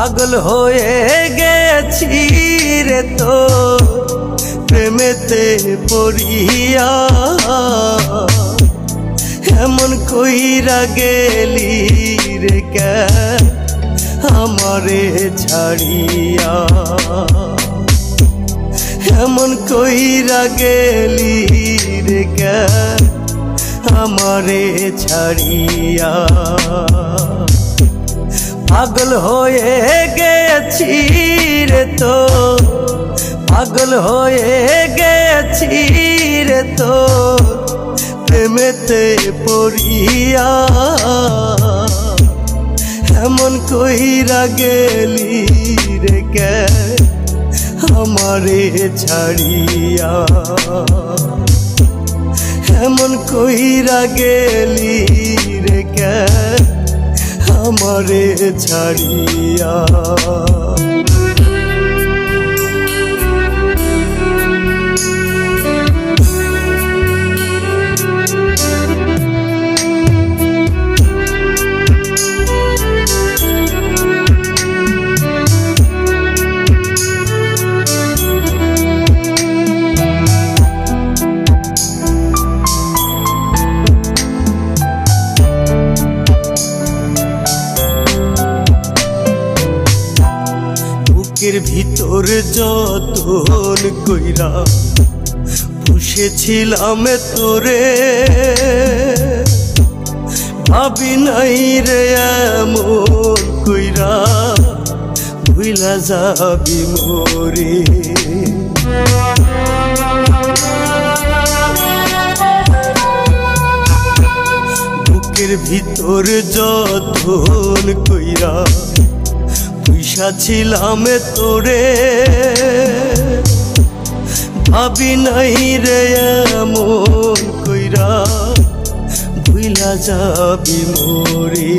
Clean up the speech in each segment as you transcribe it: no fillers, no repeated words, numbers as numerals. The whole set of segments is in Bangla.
পাগল হয়ে গেছি রে তো প্রেমেতে পড়িয়া, এমন কইরা গেলি রে কেন আমারে ছাড়িয়া, এমন কইরা গেলি রে কেন আমারে ছাড়িয়া। পাগল হয়ে গেছি রে তো, পাগল হয়ে গেছি রে তো প্রেমেতে পড়িয়া, এমন কইরা গেলি রে কেন আমারে ছাড়িয়া, এমন কইরা গেলি রে কেন আমারে ছাড়িয়া। বুকের ভিতর যতন কইরা পুষেছিলাম তোরে, ভাবি নাই রে এমন কইরা ভুইলা যাবি মোরে। বুকের ভিতর যতন কইরা পুষা ছিলাম তোরে, ভাবি নাই রে এমন কইরা ভুইলা যাবি মোরে।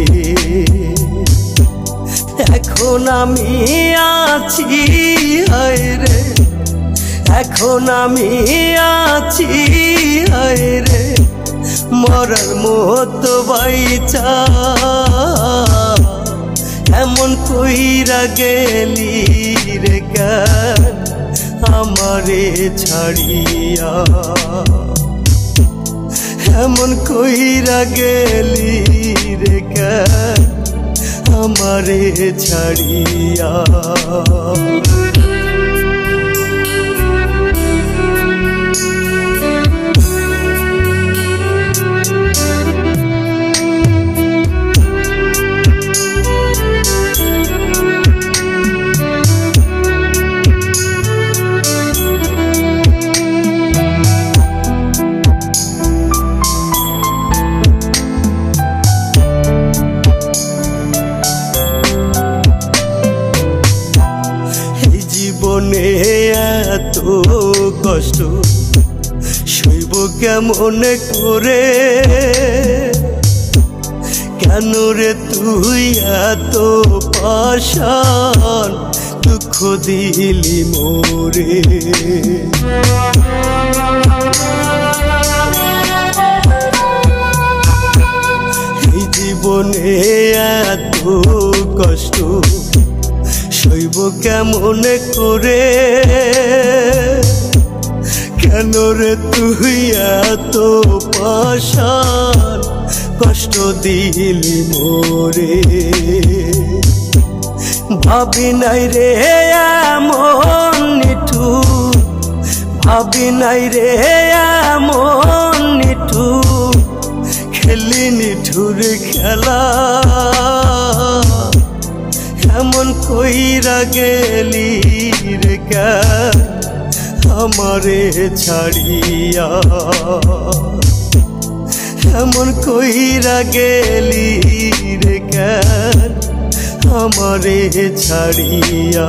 এখন আমি আছি হায় রে, এখন আমি আছি হায় রে মরার মতো বাইচা, এমন কইরা গেলি রে কেন আমারে ছাড়িয়া, এমন কইরা গেলি রে কেন আমারে ছাড়িয়া। জীবনে এত কষ্ট সইব কেমন করে, কেন রে তুই এত পাষাণ দুঃখ দিলি মোরে। এই জীবনে এত কষ্ট সইব কেমন করে, কেন রে তুই এত পাষাণ কষ্ট দিলি মোরে। ভাবি নাই রে এমন নিঠুর, ভাবি নাই রে এমন নিঠুর খেলি নিঠুর খেলা, এমন কইরা গেলি রে কেন আমারে ছাড়িয়া, এমন কইরা গেলি রে কেন আমারে ছাড়িয়া।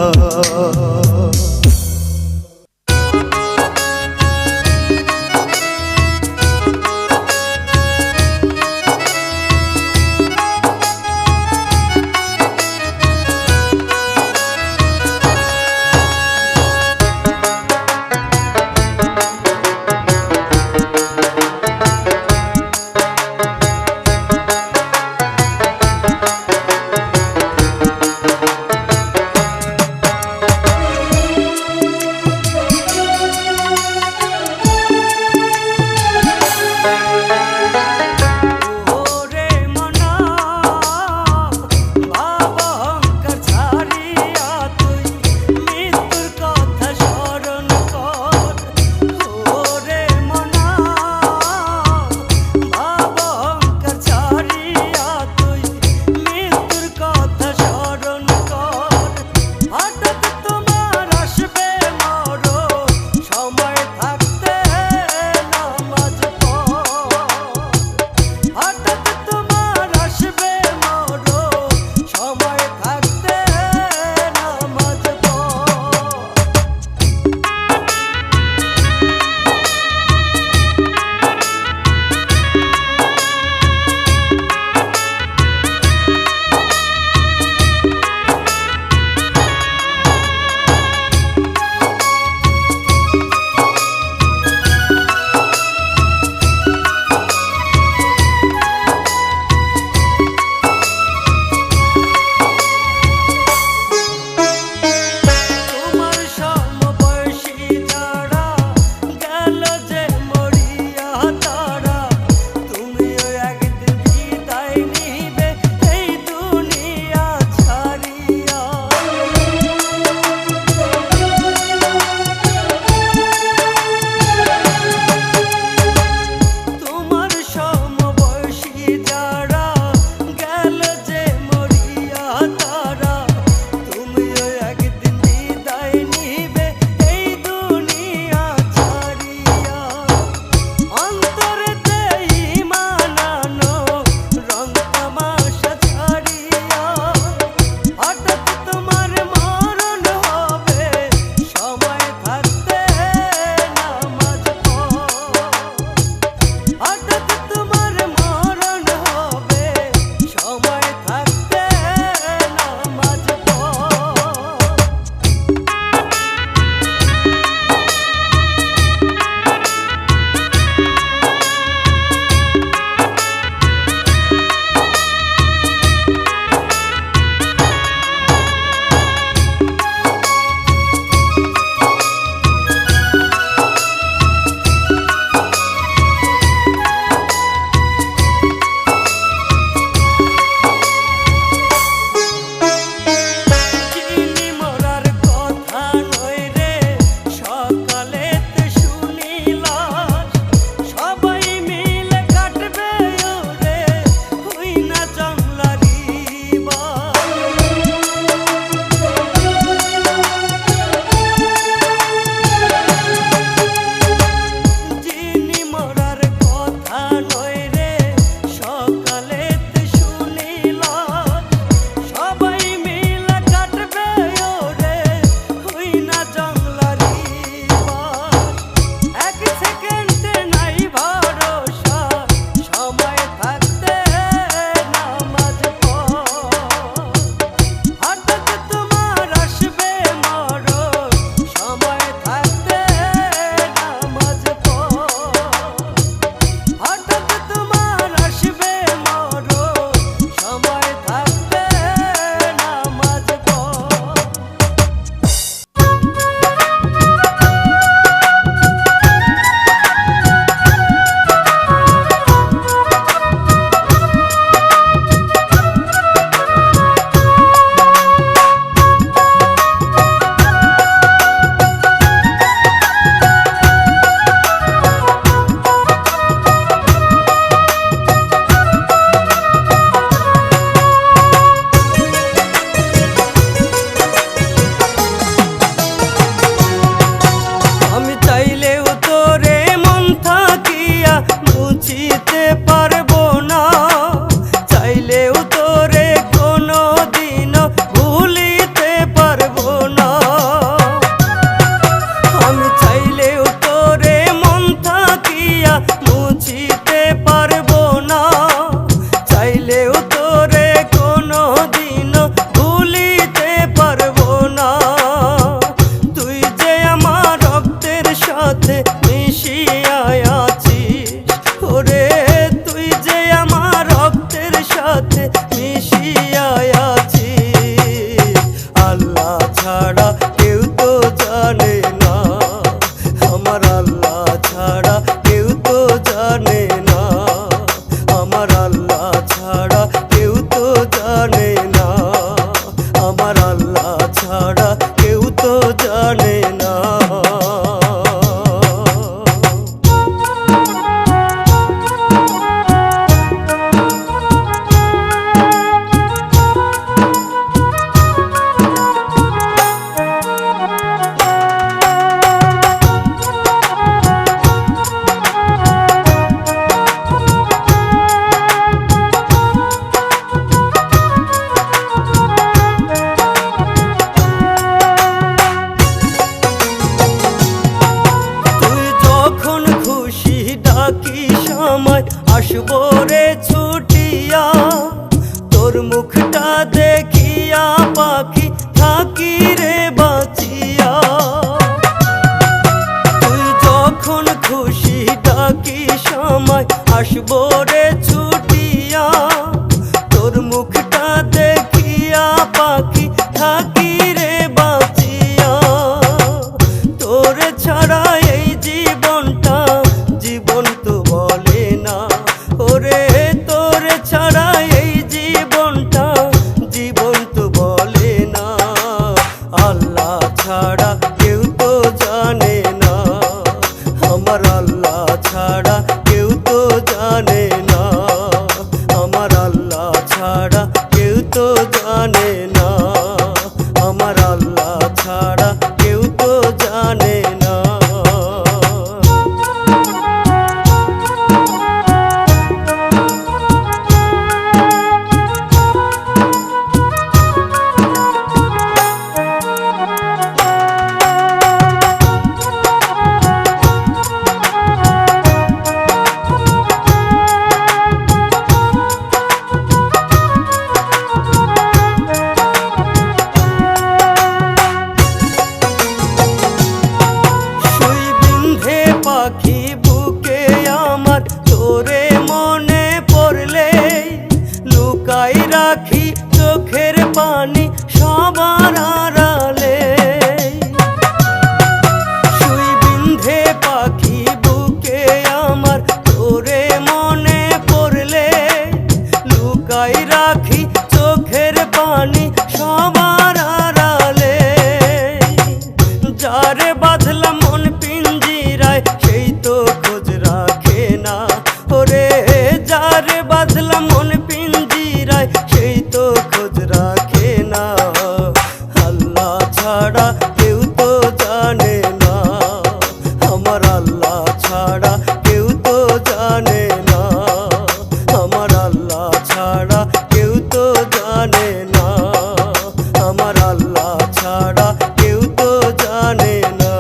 থাকি রে বাঁচিয়া। তুই যখন খুশি ডাকি সময় আসবো রে ছুটিয়া, তোর মুখটা দেখিয়া পাখি থাকি রে বাঁচিয়া। তোরে ছাড়া এই জীবনটা জীবন তো বলে না, ওরে তোরে ছাড়া এই জীবনটা জীবন তো বলে না। আল্লাহ ছাড়া কেউ তো জানে না, আমার আল্লাহ ছাড়া কেউ তো জানে না, আমার আল্লাহ ছাড়া কেউ তো জানে না, আমার আল্লাহ ছাড়া কেউ তো জানে না। পাখি বুকে আমার তোরে মনে পড়লে লুকাই রাখি চোখের পানি সবার আড়ালে। শুই বিন্ধে পাখি বুকে আমার তোরে মনে পড়লে লুকাই রাখি চোখের পানি সবার আড়ালে। যারে বাঁধলাম মন পিঞ্জিরায় সেই তো খোঁজ রাখে না, ওরে যারে বাঁধলাম মন পিঞ্জিরায় সেই তো খোঁজ রাখে না। আল্লাহ ছাড়া কেউ তো জানে না, আমার আল্লাহ ছাড়া কেউ তো জানে না, আমার আল্লাহ ছাড়া কেউ তো জানে না, আমার আল্লাহ ছাড়া কেউ তো জানে না।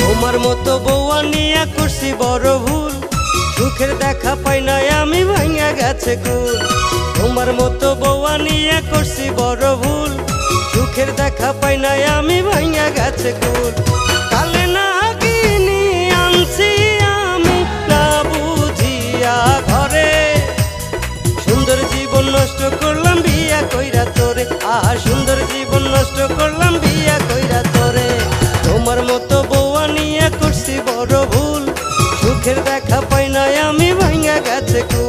তোমার মতো বউয়া নিয়া করছি বড় ভুল, সুখের দেখা পাই নাই আমি ভাঙা গেছে কুল। তোমার মতো বউয়া নিয়া করছি বড় ভুল, সুখের দেখা পাই নাই আমি ভাঙা গেছে কুল। কালে না কিনি আনছি আমি না বুঝিয়া ঘরে, সুন্দর জীবন নষ্ট করলাম বিয়া কইরা তোরে, আহা সুন্দর জীবন নষ্ট করলাম বিয়া কইরা তোরে। তোমার মতো বউয়া নিয়ে করছি বড় ভুল, সুখের দেখা পাই নাই আমি ভাঙা গেছে কুল।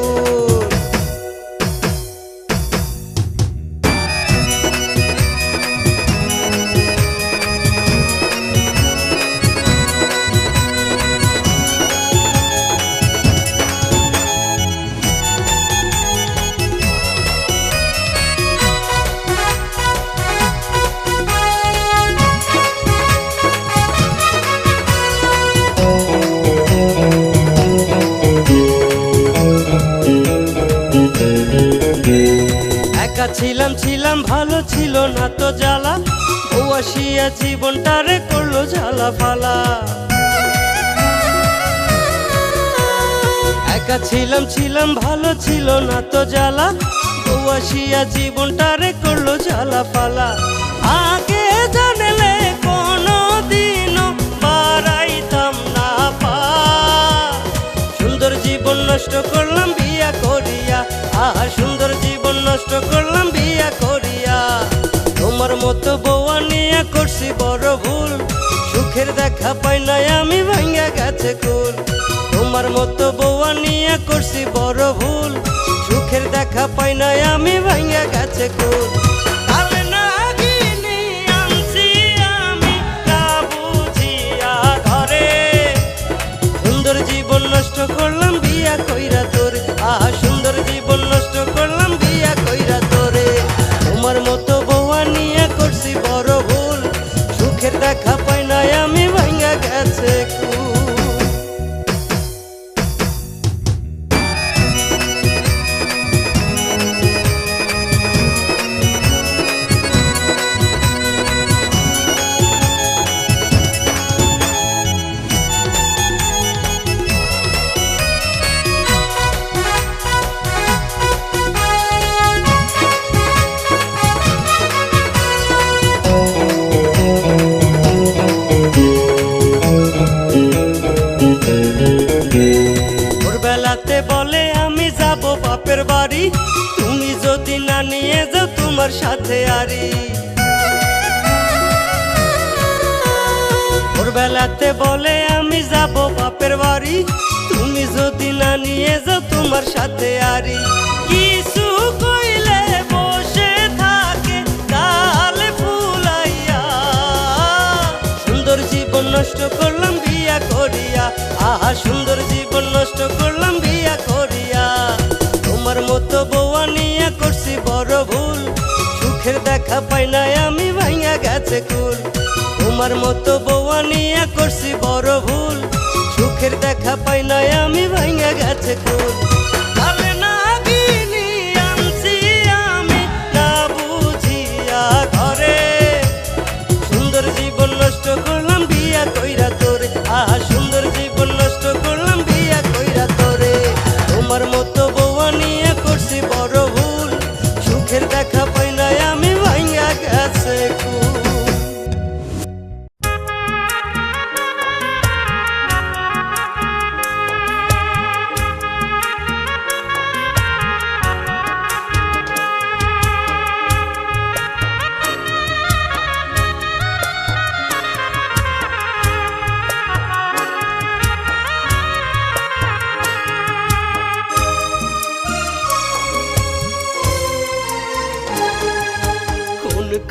একা ছিলাম ছিলাম ভালো ছিল না তো জ্বালা, ও আসিয়া জীবনটারে করলো জ্বালা ফালা। একা ছিলাম ছিলাম ভালো ছিল না তো জ্বালা, ও আসিয়া জীবনটারে করলো জ্বালা ফালা। আগে জানলে কোনো দিনও বাড়াইতাম না পা, সুন্দর জীবন নষ্ট করলাম বিয়া করিয়া, আহা সুন্দর জীবন নষ্ট করলাম বিয়া করিয়া। তোমার মতো বউয়া নিয়া করছি বড় ভুল, সুখের দেখা পাই নাই আমি ভাঙা গেছে কুল। তোমার মতো বউয়া নিয়া করছি বড় ভুল, সুখের দেখা পাই নাই আমি ভাঙা গেছে কুল। কালে না কিনি আনছি আমি না বুঝিয়া ঘরে, সুন্দর জীবন নষ্ট করলাম বিয়া কইরা তোরে, আহা সুন্দর জীবন নষ্ট করলাম বিয়া কইরা তোরে। তোমার মতো বউয়া নিয়া করছি বড় ভুল, সুখের দেখা পাই নাই আমি ভাঙা গেছে কুল। বেলাতে বলে আমি যাব বাপের বাড়ি, তুমি যদি না নিয়ে যাও তোমার সাথে আরি। ভোরবেলাতে বলে আমি যাব বাপের বাড়ি, তুমি যদি না নিয়ে যাও তোমার সাথে আরি। কিছু কইলে বসে থাকে গালে ফুলাইয়া, সুন্দর জীবন নষ্ট করলাম বিয়া করিয়া, আহা সুন্দর জীবন নষ্ট করলাম বিয়া করিয়া। তোমার মতো বউয়া নিয়া করছি বড় ভুল, সুখের দেখা পাই নাই আমি ভাইয়া গেছে কুল। তোমার মতো বউয়া নিয়া করছি বড় ভুল, সুখের দেখা পাই নাই আমি ভাইয়া গেছে কুল। কালে নাগিনী আনছি আমি না বুঝিয়া ঘরে, সুন্দর জীবন নষ্ট করলাম বিয়া কইরা তোরে, আহা সুন্দর জীবন নষ্ট করলাম বিয়া কইরা তোরে। তোমার মতো বউয়া নিয়ে করছি বড় ভুল, সুখের দেখা পাই নাই আমি ভাইয়া গেছে কুল।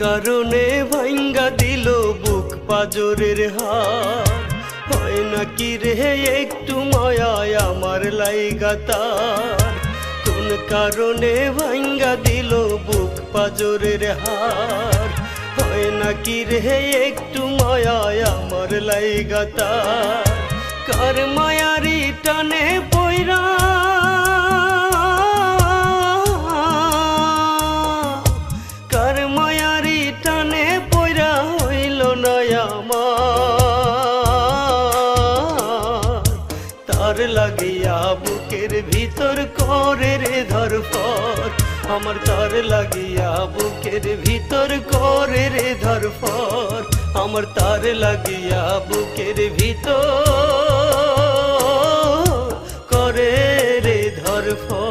কারণে ভাঙ্গা দিল বুক পাজরের হার, হয় নাকি রে একটু মায়ায় আমার লাইগা তার। কোন কারণে ভাঙ্গা দিল বুক পাজরের হার, হয় নাকি রে একটু মায়ায় আমার লাইগা তার। কার মায়ারি টানে পয়রা, কার মায়ারি টানে পয়রা হইল না আমার। তার লাগিয়া বুকের ভিতর করে রে ধরফর, আমার তার লাগিয়া বুকের ভিতর করে রে ধরফর, আমার তার লাগিয়া বুকের ভিতর করে রে ধরফর।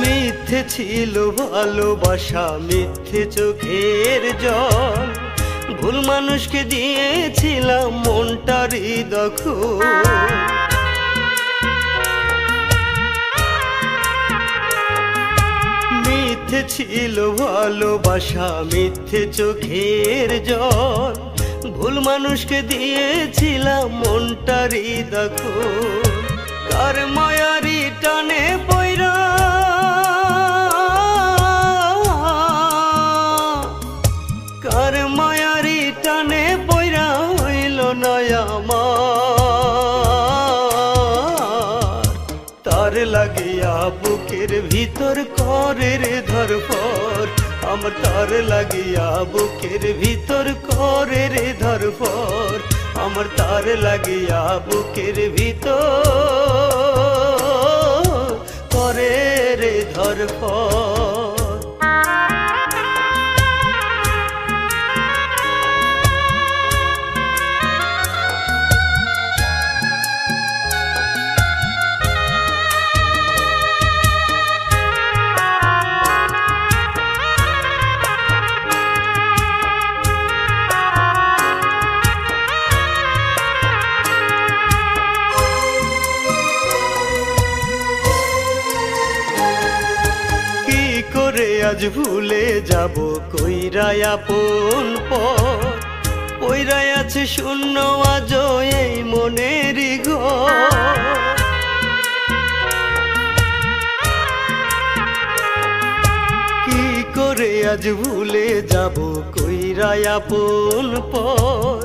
মিথ্যে ছিল ভালোবাসা, মিথ্যে চোখের জল, ভুল মানুষকে দিয়েছিলাম মনটারই দখল। মিথ্যে ছিল ভালোবাসা, মিথ্যে চোখের জল, ভুল মানুষকে দিয়েছিলাম মনটারই দখল। কার মায়ারি টানে পয়রা, কার মায়ারি টানে পয়রা হইল না আমার। তার লাগিয়া বুকের ভিতর করে রে ধরফর, আমার তার লাগিয়া বুকের ভিতর করে রে ধরফর, আমার তার লাগিয়া বুকের ভিতর করে রে ধরফর। আজ ভুলে যাব কইরা আপন পর, কইরা আছে শূন্য আজ এই মনের ঘর। কি করে আজ ভুলে যাব কইরা আপন পর,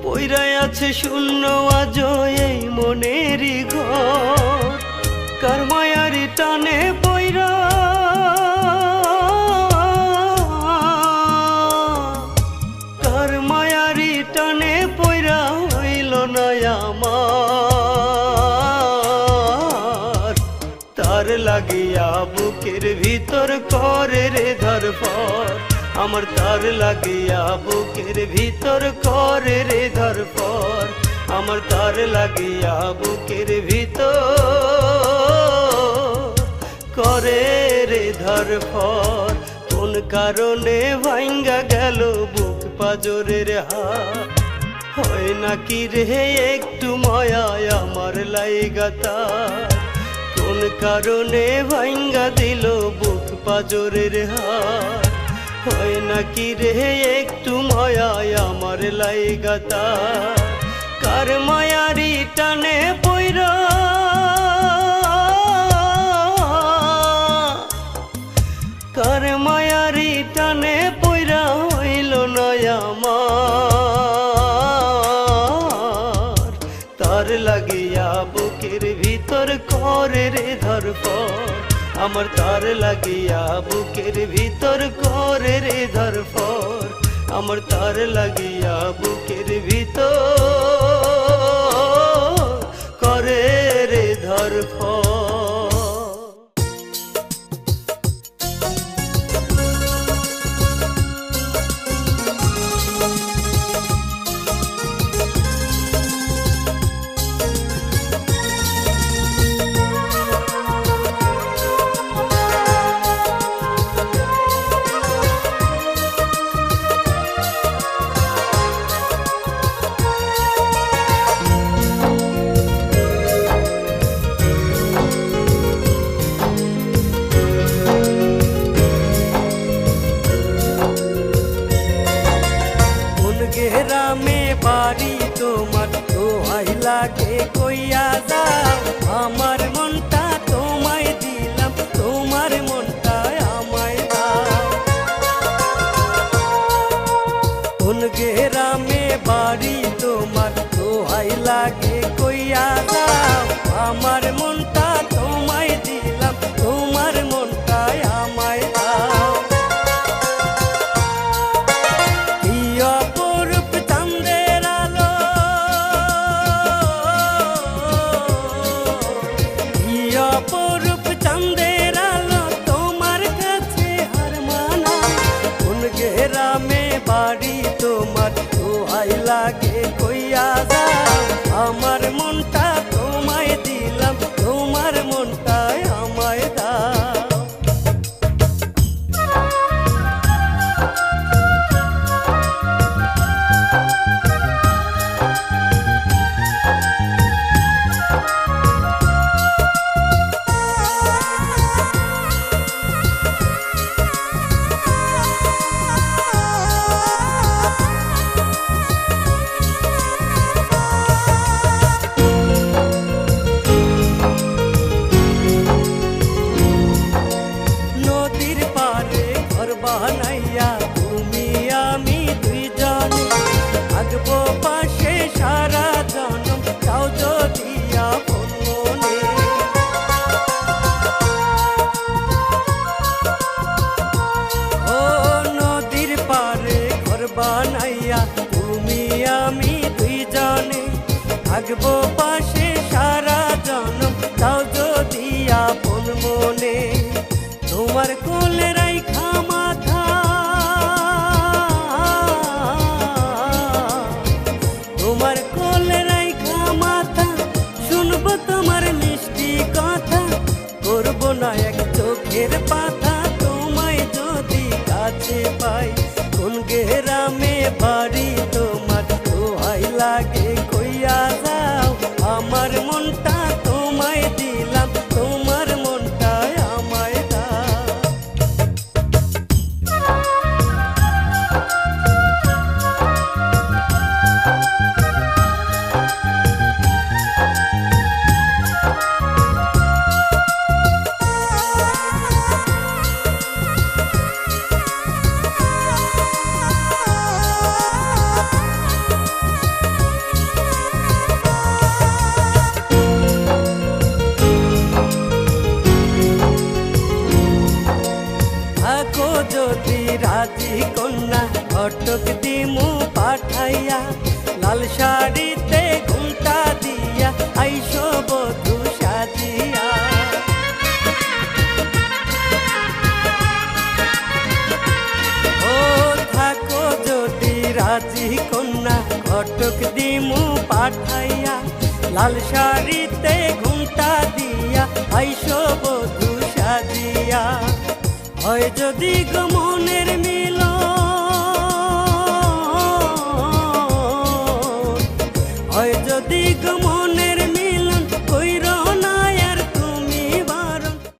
কইরা আছে শূন্য আজ এই মনের ঘর। কার মায়ারি টানে পইরা কার মায়ারি টানে পইরা হইল না আমার তার লাগিয়া বুকের ভিতর করে রে ধরপর আমার তার লাগিয়া বুকের ভিতর করে রে ধরপর আমার তার লাগিয়া বুকের ভিতর করে রে ধরপর কোন কারণে ভাঙ্গা গেল বুক পাজরের হাত হয় নাকি রে একটু মায়া আমার লাইগা তার কোন কারণে ভাঙ্গা দিল বুক পাজরের হাত হয় নাকি রে একটু মায়া আমার লাইগা তার কার মায়ারি টানে পইরা কার মায়ারি টানে পইরা হইল না আমার তার লাগিয়া বুকের ভিতর করে রে ধরপর আমার তার লাগিয়া বুকের ভিতর করে রে ধরপর আমার তার লাগিয়া বুকের ভিতর করে রে ধরপর গ্রামে বাড়ি তোমার দোহাই লাগে কইয়া যাও আমার মনটা তোমায় দিলাম তোমার মনটা আমায় দাও কোন গ্রামে বাড়ি তোমার দোহাই লাগে কইয়া যাও আমার মনটা তোমায় দিলাম তোমার মনটা আমায় দাও অপরূপ চাঁদের আলো তোমার কাছে হার মানা কোন গ্রামে বাড়ি তোমার দোহাই লাগে কইয়া যাও আমার মনটা তোমায় দিলাম তোমার মনটা আমায় দাও বানাইয়া তুমি আমি দুইজনে থাকবো পাশে সারা জনম তাও যদি আপন মনে ও নদীর পারে ঘর বানাইয়া তুমি আমি দুইজনে থাকবো পাশে সারা জনম তাও যদি আপন মনে তোমার কোলে রাইখা মাথা তোমার কোলে রাইখা মাথা শুনবো তোমার মিষ্টি কথা করবো না এক চোখের পাতা তোমায় যদি কাছে পাই কোন গ্রামে বাড়ি তোমার দোহাই লাগে কইয়া যাও আমার রাজি কন্যা ঘটক দিমু পাঠাইয়া, লাল শাড়িতে ঘুমটা দিয়া আইসো বধূ সাজিয়া। ও থাকো যদি রাজি কন্যা ঘটক দিমু পাঠাইয়া, লাল শাড়িতে ঘুমটা দিয়া আইসো বধূ সাজিয়া। হয় যদি গো মনের